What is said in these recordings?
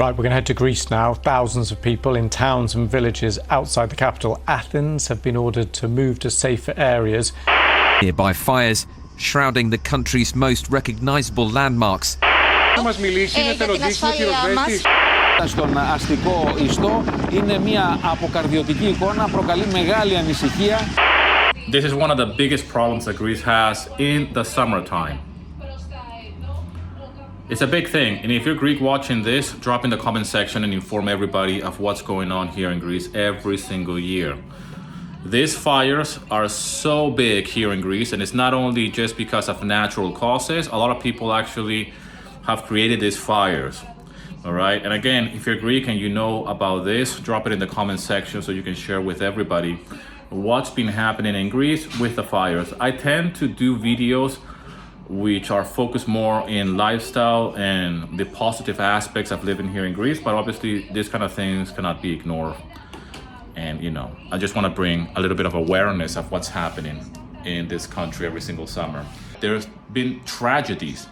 Right, we're going to head to Greece now. Thousands of people in towns and villages outside the capital, Athens, have been ordered to move to safer areas. Nearby fires shrouding the country's most recognisable landmarks. Στον αστικό ιστό είναι μια αποκαρδιωτική εικόνα, προκαλεί μεγάλη ανησυχία. This is one of the biggest problems that Greece has in the summertime. It's a big thing, and if you're Greek watching this, drop in the comment section and inform everybody of what's going on here in Greece every single year. These fires are so big here in Greece, and it's not only just because of natural causes. A lot of people actually have created these fires. All right, and again, if you're Greek and you know about this, drop it in the comment section so you can share with everybody what's been happening in Greece with the fires. I tend to do videos which are focused more in lifestyle and the positive aspects of living here in Greece, but obviously these kind of things cannot be ignored. And you know, I just want to bring a little bit of awareness of what's happening in this country every single summer. There's been tragedies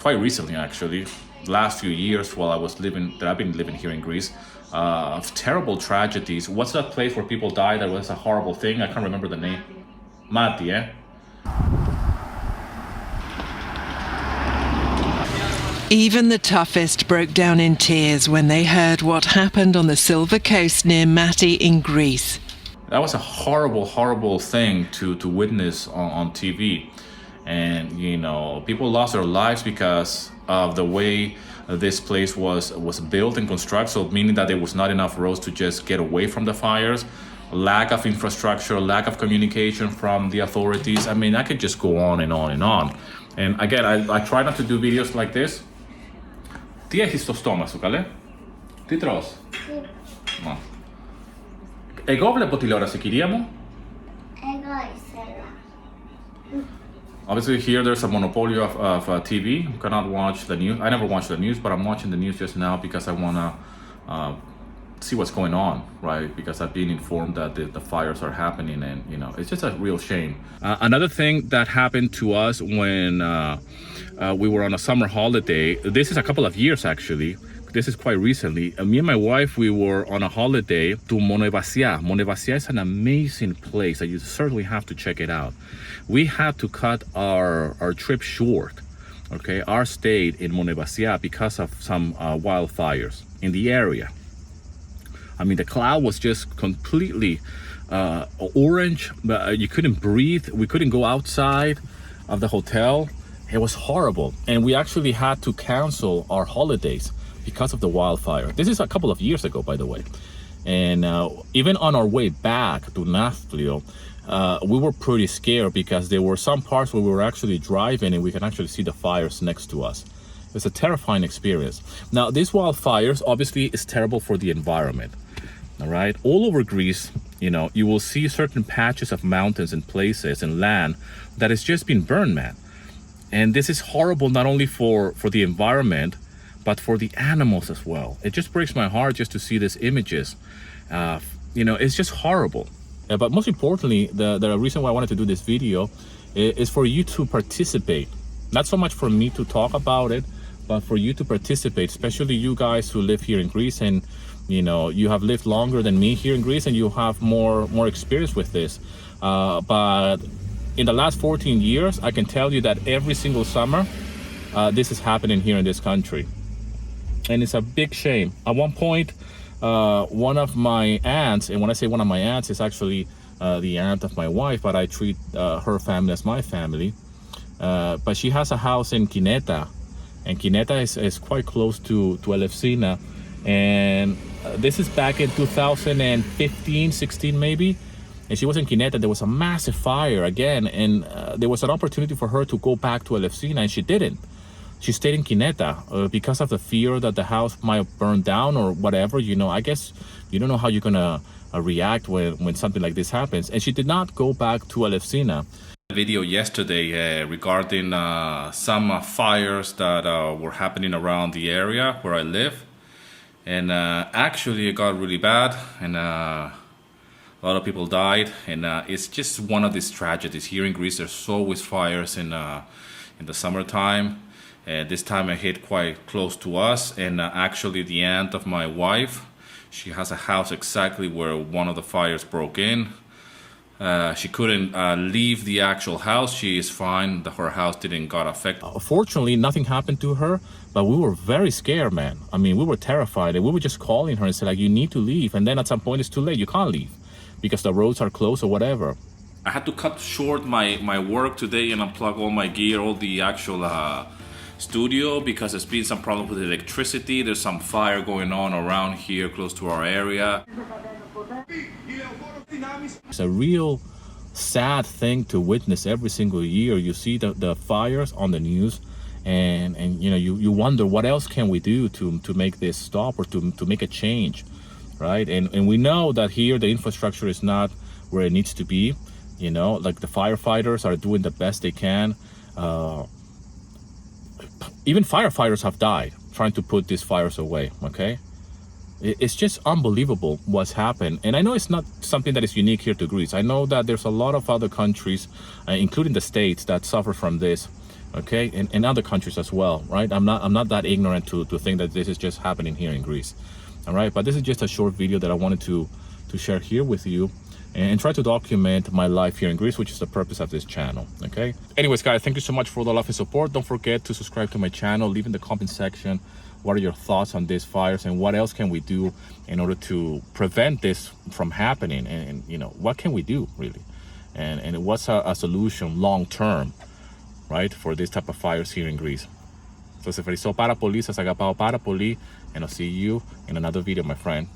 quite recently, actually, last few years while I've been living here in Greece, of terrible tragedies. What's that place where people died? That was a horrible thing. I can't remember the name. Mati, eh? Even the toughest broke down in tears when they heard what happened on the Silver Coast near Mati in Greece. That was a horrible, horrible thing to witness on TV. And, you know, people lost their lives because of the way this place was built and constructed. So meaning that there was not enough roads to just get away from the fires, lack of infrastructure, lack of communication from the authorities. I mean, I could just go on and on and on. And again, I try not to do videos like this. Τι έχεις στο στόμα σου, καλέ? Τι τρως? Εγώ βλέπω τηλεόραση, κυρία μου. Εγώ ήθελα. Obviously here there's a monopoly of TV. You cannot watch the news. I never watch the news, but I'm watching the news just now because I want to see what's going on, right? Because I've been informed that the fires are happening, and you know, it's just a real shame. Another thing that happened to us when we were on a summer holiday, this is a couple of years actually, this is quite recently. Me and my wife, we were on a holiday to Monevasia. Monevasia is an amazing place that you certainly have to check it out. We had to cut our trip short, okay, our stay in Monevasia because of some wildfires in the area. I mean, the cloud was just completely orange. You couldn't breathe. We couldn't go outside of the hotel. It was horrible. And we actually had to cancel our holidays because of the wildfire. This is a couple of years ago, by the way. And even on our way back to Nafplio, we were pretty scared because there were some parts where we were actually driving and we can actually see the fires next to us. It's a terrifying experience. Now, these wildfires obviously is terrible for the environment. All right, all over Greece, you know, you will see certain patches of mountains and places and land that has just been burned, man. And this is horrible not only for the environment, but for the animals as well. It just breaks my heart just to see these images. You know, it's just horrible. But most importantly, the reason why I wanted to do this video is for you to participate. Not so much for me to talk about it, but for you to participate, especially you guys who live here in Greece, and you know, you have lived longer than me here in Greece and you have more experience with this. But in the last 14 years, I can tell you that every single summer, this is happening here in this country. And it's a big shame. At one point, one of my aunts, and when I say one of my aunts, it's actually the aunt of my wife, but I treat her family as my family. But she has a house in Kineta, and Kineta is quite close to Elefsina. And this is back in 2015, 16 maybe. And she was in Kineta. There was a massive fire again, and there was an opportunity for her to go back to Elefsina, and she didn't. She stayed in Kineta because of the fear that the house might burn down or whatever. You know, I guess you don't know how you're gonna react when something like this happens. And she did not go back to Elefsina. Video yesterday regarding some fires that were happening around the area where I live. And actually it got really bad, and a lot of people died, and it's just one of these tragedies. Here in Greece, there's always fires in the summertime, This time it hit quite close to us, and actually the aunt of my wife, she has a house exactly where one of the fires broke in. She couldn't leave the actual house. She is fine. Her house didn't got affected. Fortunately, nothing happened to her, but we were very scared, man. I mean, we were terrified, and we were just calling her and said, like, you need to leave. And then at some point it's too late. You can't leave because the roads are closed or whatever. I had to cut short my work today and unplug all my gear, all the actual studio, because there's been some problem with electricity. There's some fire going on around here close to our area. It's a real sad thing to witness every single year. You see the fires on the news, and you know, you wonder what else can we do to make this stop or to make a change, right? And we know that here the infrastructure is not where it needs to be. You know, like the firefighters are doing the best they can. Even firefighters have died trying to put these fires away, okay? It's just unbelievable what's happened. And I know it's not something that is unique here to Greece. I know that there's a lot of other countries, including the States, that suffer from this, okay? And other countries as well, right? I'm not that ignorant to think that this is just happening here in Greece, all right? But this is just a short video that I wanted to share here with you and try to document my life here in Greece, which is the purpose of this channel, okay? Anyways, guys, thank you so much for the love and support. Don't forget to subscribe to my channel. Leave in the comment section what are your thoughts on these fires, and what else can we do in order to prevent this from happening, and you know, what can we do really, and what's a solution long term, right, for this type of fires here in Greece. So se felicitó para poli, se agapao para poli, and I'll see you in another video, my friend.